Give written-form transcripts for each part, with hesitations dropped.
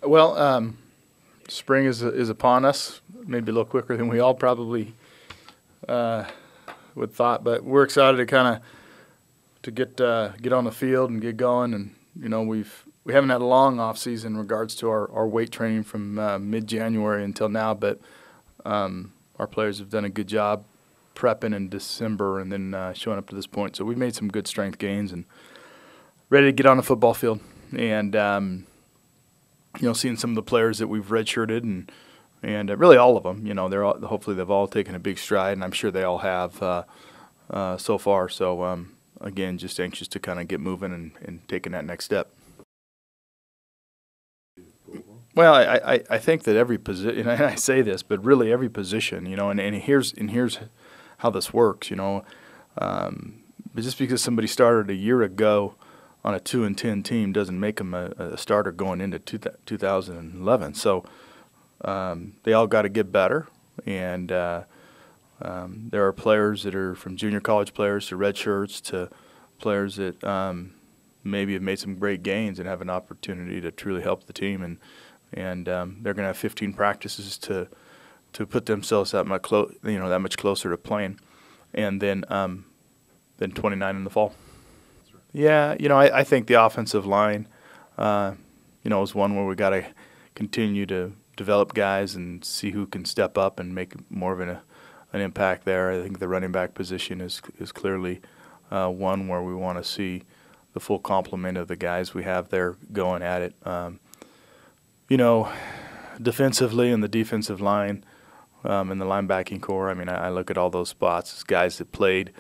Well, spring is upon us. Maybe a little quicker than we all probably would thought, but we're excited to kind of get on the field and get going. And we haven't had a long off season in regards to our weight training from mid-January until now, but our players have done a good job prepping in December and then showing up to this point. So we've made some good strength gains and ready to get on the football field. And seeing some of the players that we've redshirted and really all of them, hopefully they've all taken a big stride, and I'm sure they all have so far. So again, just anxious to kind of get moving and taking that next step. Well, I think that every position, and I say this, but really every position, and here's how this works, but just because somebody started a year ago on a 2-10 team doesn't make them a starter going into 2011. So they all got to get better, and there are players that are from junior college players to red shirts to players that maybe have made some great gains and have an opportunity to truly help the team, and they're going to have 15 practices to put themselves that much closer to playing, and then 29 in the fall. Yeah, I think the offensive line, is one where we got to continue to develop guys and see who can step up and make more of an impact there. I think the running back position is clearly one where we want to see the full complement of the guys we have there going at it. Defensively in the defensive line and the linebacking core, I look at all those spots as guys that played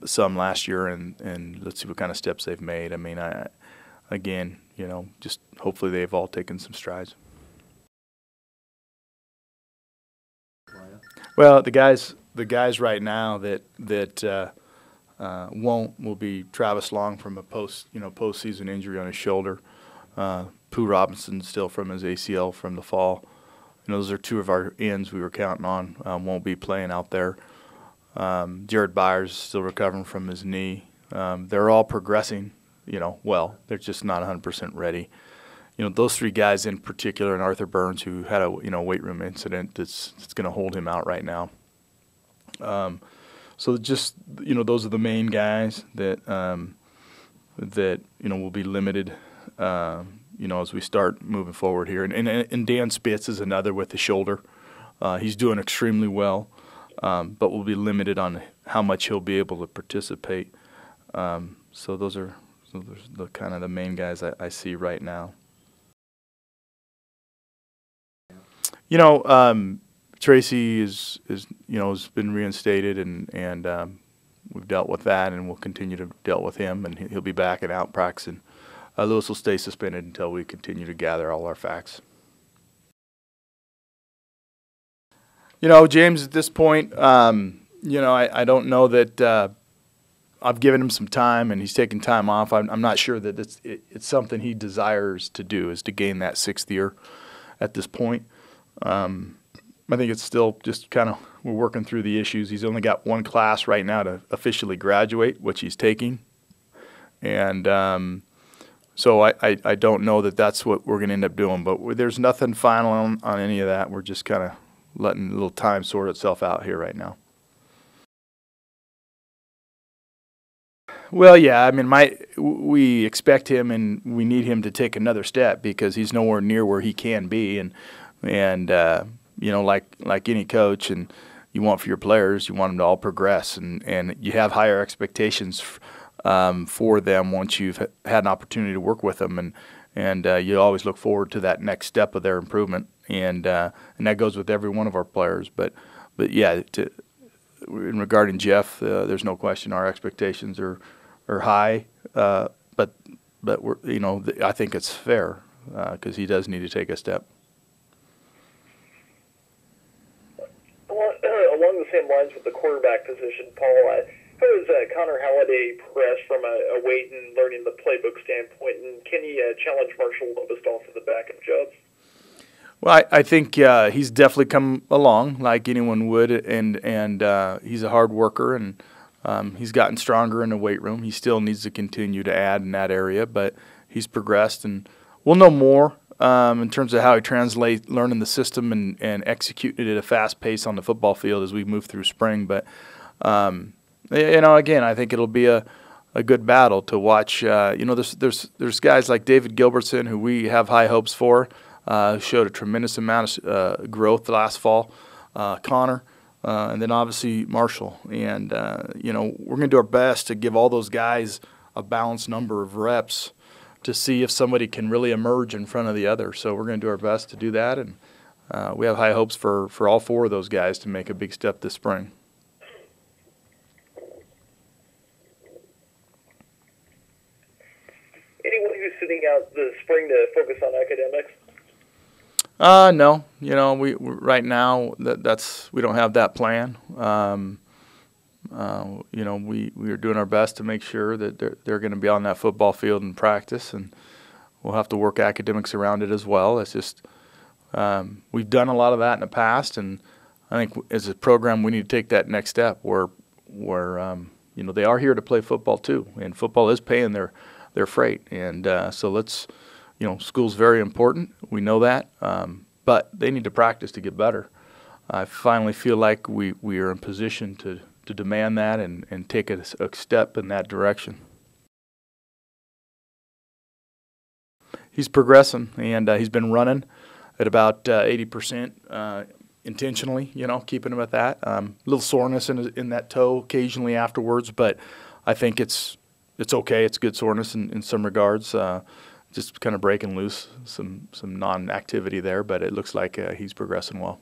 some last year, and let's see what kind of steps they've made. Just hopefully they've all taken some strides. Well, the guys right now that will be Travis Long from a postseason injury on his shoulder. Pooh Robinson still from his ACL from the fall. Those are two of our ends we were counting on. Won't be playing out there. Jared Byers is still recovering from his knee. They're all progressing, well. They're just not 100% ready. Those three guys in particular, and Arthur Burns, who had a weight room incident that's going to hold him out right now. So just those are the main guys that will be limited. As we start moving forward here, and Dan Spitz is another with the shoulder. He's doing extremely well. But we'll be limited on how much he'll be able to participate. So those are the kind of the main guys I see right now. Tracy has been reinstated, and we've dealt with that, and we'll continue to deal with him, and he'll be back and out practicing. Lewis will stay suspended until we continue to gather all our facts. James, at this point, I don't know that I've given him some time, and he's taking time off. I'm not sure that it's something he desires to do, is to gain that 6th year at this point. I think it's still just kind of we're working through the issues. He's only got one class right now to officially graduate, which he's taking. And so I don't know that that's what we're going to end up doing. But there's nothing final on any of that. We're just kind of letting a little time sort itself out here right now. Well, yeah, we expect him, and we need him to take another step because he's nowhere near where he can be, and like any coach, and you want for your players, you want them to all progress, and you have higher expectations for them once you've had an opportunity to work with them, and you always look forward to that next step of their improvement. And that goes with every one of our players. But yeah, in regarding Jeff, there's no question our expectations are high. But we're, I think it's fair because he does need to take a step. Along the same lines with the quarterback position, Paul, how is Connor Halliday progressed from a weight and learning the playbook standpoint, and can he challenge Marshall Lobestoff for the backup jobs? Well, I think he's definitely come along like anyone would, and he's a hard worker, and he's gotten stronger in the weight room. He still needs to continue to add in that area, but he's progressed, and we'll know more in terms of how he translates learning the system and executing it at a fast pace on the football field as we move through spring. But again, I think it'll be a good battle to watch. There's guys like David Gilbertson who we have high hopes for. Showed a tremendous amount of growth last fall. Connor, and then obviously Marshall. And we're going to do our best to give all those guys a balanced number of reps to see if somebody can really emerge in front of the other. So we're going to do our best to do that, and we have high hopes for all four of those guys to make a big step this spring. Anyone who's sitting out the spring to focus on academics? No. We right now we don't have that plan. We are doing our best to make sure that they're going to be on that football field in practice, and we'll have to work academics around it as well. It's just we've done a lot of that in the past, and I think as a program we need to take that next step where they are here to play football too, and football is paying their freight, and so let's school's very important. We know that, but they need to practice to get better. I finally feel like we are in position to demand that and take a step in that direction. He's progressing, and he's been running at about 80% intentionally, keeping him at that. A little soreness in that toe occasionally afterwards, but I think it's okay. It's good soreness in some regards. Just kind of breaking loose, some non-activity there, but it looks like he's progressing well.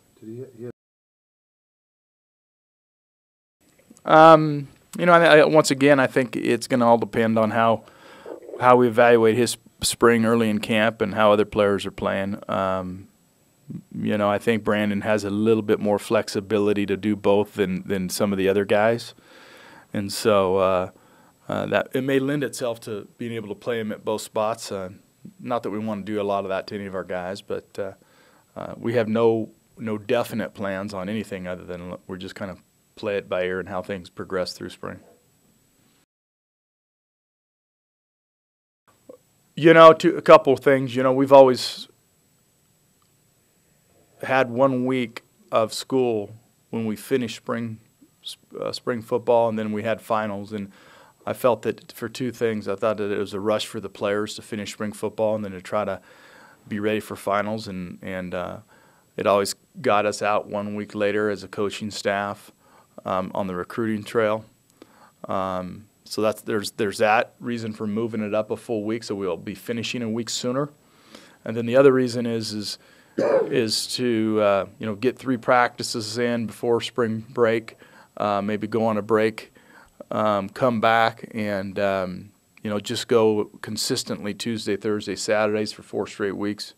Once again, I think it's going to all depend on how we evaluate his spring early in camp and how other players are playing. I think Brandon has a little bit more flexibility to do both than some of the other guys, and so that it may lend itself to being able to play him at both spots. Not that we want to do a lot of that to any of our guys, but we have no definite plans on anything other than we're just kind of play it by ear and how things progress through spring. A couple of things. We've always had 1 week of school when we finished spring football, and then we had finals. And I felt that for two things. I thought that it was a rush for the players to finish spring football and then to try to be ready for finals. And it always got us out 1 week later as a coaching staff. On the recruiting trail, so there's that reason for moving it up a full week, so we'll be finishing a week sooner. And then the other reason is to get 3 practices in before spring break, maybe go on a break, come back, and just go consistently Tuesday, Thursday, Saturdays for 4 straight weeks.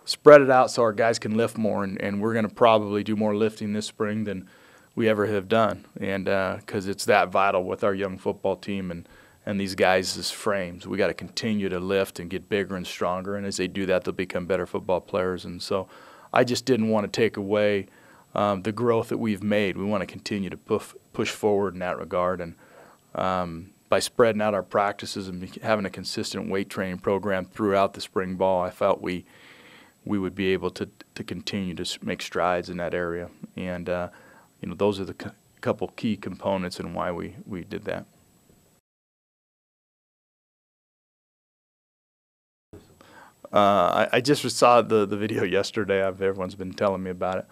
Spread it out so our guys can lift more, and we're going to probably do more lifting this spring than we ever have done, and because it's that vital with our young football team and these guys as frames. We got to continue to lift and get bigger and stronger, and as they do that, they'll become better football players. And so I just didn't want to take away the growth that we've made. We want to continue to push forward in that regard, and by spreading out our practices and having a consistent weight training program throughout the spring ball, I felt we would be able to continue to make strides in that area. And those are the couple key components in why we did that. I just saw the video yesterday. Everyone's been telling me about it.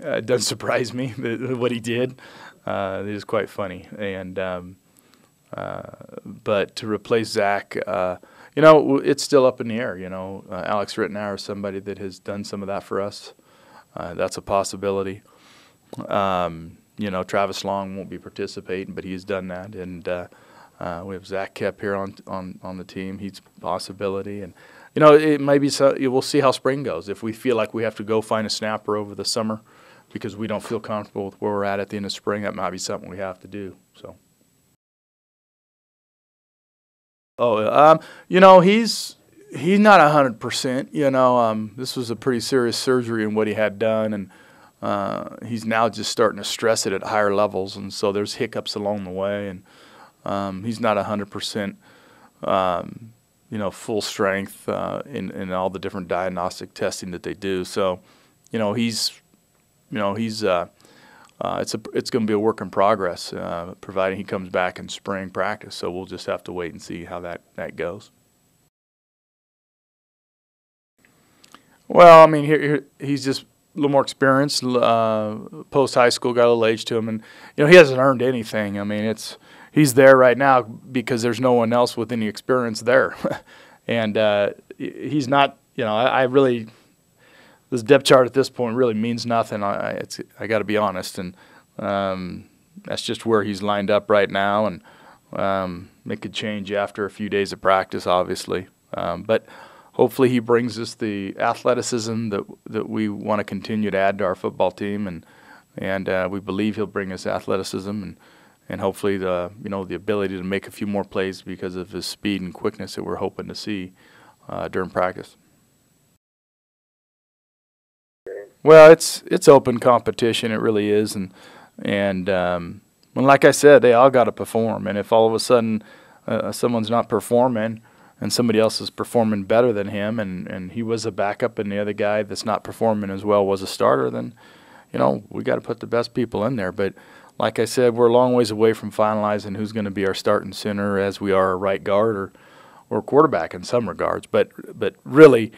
It doesn't surprise me what he did. It is quite funny. And but to replace Zach, it's still up in the air. Alex Rittenauer is somebody that has done some of that for us. That's a possibility. Travis Long won't be participating, but he's done that. And we have Zach Kep here on the team. He's a possibility. And, it may be we'll see how spring goes. If we feel like we have to go find a snapper over the summer because we don't feel comfortable with where we're at the end of spring, that might be something we have to do. So. He's not 100%. This was a pretty serious surgery in what he had done, and he's now just starting to stress it at higher levels, and so there's hiccups along the way, and he's not 100%. full strength in all the different diagnostic testing that they do. So, he's it's going to be a work in progress, providing he comes back in spring practice. So we'll just have to wait and see how that goes. Well, I mean, he's just a little more experienced, post high school, got a little age to him, and he hasn't earned anything. I mean, he's there right now because there's no one else with any experience there, and he's not. I really, this depth chart at this point really means nothing. I got to be honest, and that's just where he's lined up right now, and it could change after a few days of practice, obviously, but. Hopefully he brings us the athleticism that we want to continue to add to our football team, and we believe he'll bring us athleticism and hopefully the ability to make a few more plays because of his speed and quickness that we're hoping to see during practice. Well, it's open competition, it really is, and like I said, they all got to perform, and if all of a sudden someone's not performing and somebody else is performing better than him, and he was a backup and the other guy that's not performing as well was a starter, then, we got to put the best people in there. But like I said, we're a long ways away from finalizing who's going to be our starting center as we are a right guard or quarterback in some regards. But really,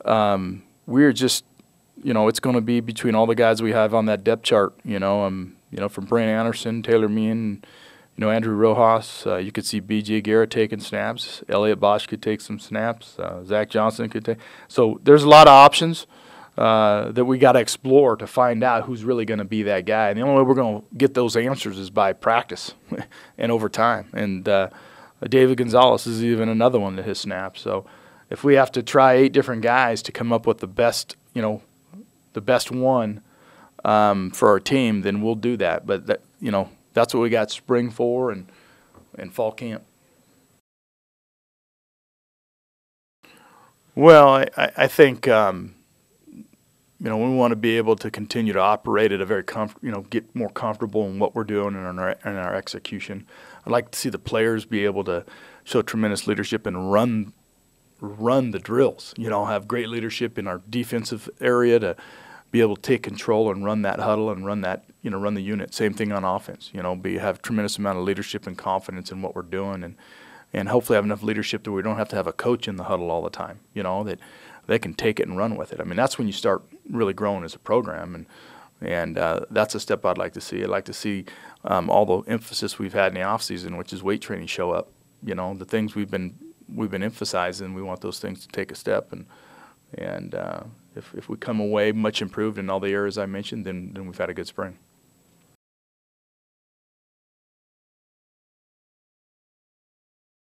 we're just, it's going to be between all the guys we have on that depth chart, from Brent Anderson, Taylor Meehan, Andrew Rojas, you could see B.J. Garrett taking snaps. Elliot Bosch could take some snaps. Zach Johnson could take. So there's a lot of options that we got to explore to find out who's really going to be that guy. And the only way we're going to get those answers is by practice and over time. And David Gonzalez is even another one that has snaps. So if we have to try 8 different guys to come up with the best, the best one for our team, then we'll do that. But that's what we got spring for and fall camp. Well, I think we want to be able to continue to operate at a very get more comfortable in what we're doing in our execution. I'd like to see the players be able to show tremendous leadership and run the drills. Have great leadership in our defensive area to be able to take control and run that huddle and run that, run the unit. Same thing on offense. Have tremendous amount of leadership and confidence in what we're doing, and hopefully have enough leadership that we don't have to have a coach in the huddle all the time. That they can take it and run with it. I mean, that's when you start really growing as a program, and that's a step I'd like to see. I'd like to see all the emphasis we've had in the off season, which is weight training, show up. The things we've been emphasizing, we want those things to take a step, and if we come away much improved in all the areas I mentioned, then we've had a good spring.